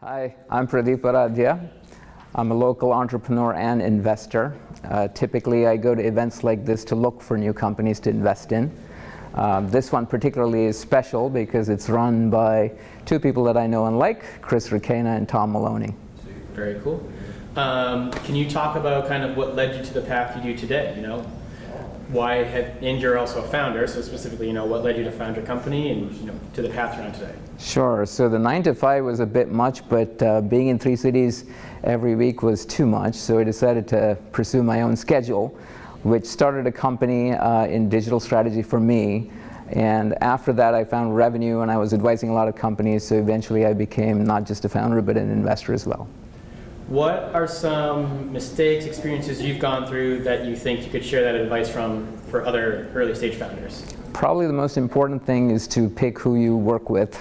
Hi, I'm Pradeep Aradhya. I'm a local entrepreneur and investor. Typically, I go to events like this to look for new companies to invest in. This one particularly is special because it's run by two people that I know and like, Chris Ricana and Tom Maloney. Very cool. Can you talk about kind of what led you to the path you do today? And you're also a founder, so specifically, what led you to found your company and to the path you're on today? Sure. So the 9 to 5 was a bit much, but being in 3 cities every week was too much. So I decided to pursue my own schedule, which started a company in digital strategy for me. And after that, I found revenue, and I was advising a lot of companies. So eventually, I became not just a founder, but an investor as well. What are some mistakes, experiences you've gone through that you think you could share that advice for other early stage founders? Probably the most important thing is to pick who you work with.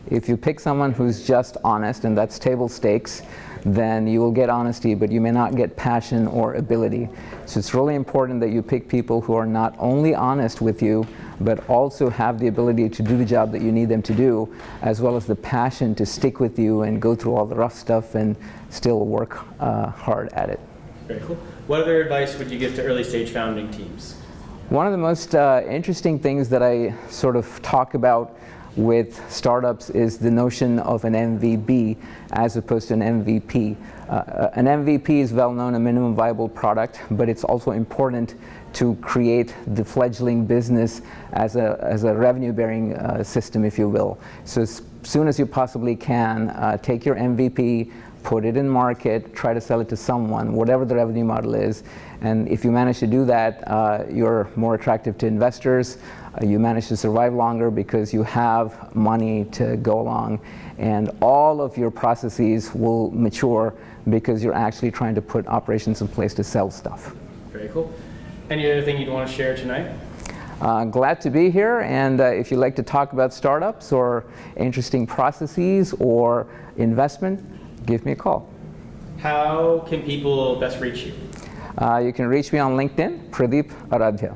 If you pick someone who's just honest, and that's table stakes, then you will get honesty, but you may not get passion or ability. So it's really important that you pick people who are not only honest with you, but also have the ability to do the job that you need them to do, as well as the passion to stick with you and go through all the rough stuff and still work hard at it. Very cool. What other advice would you give to early stage founding teams? One of the most interesting things that I sort of talk about with startups is the notion of an MVP as opposed to an MVP. An MVP is well known, a minimum viable product, but it's also important to create the fledgling business as a revenue-bearing system, if you will. So as soon as you possibly can, take your MVP, put it in market, try to sell it to someone, whatever the revenue model is. And if you manage to do that, you're more attractive to investors. You manage to survive longer because you have money to go along. And all of your processes will mature because you're actually trying to put operations in place to sell stuff. Very cool. Any other thing you'd want to share tonight? Glad to be here, and if you'd like to talk about startups or interesting processes or investment, give me a call. How can people best reach you? You can reach me on LinkedIn, Pradeep Aradhya.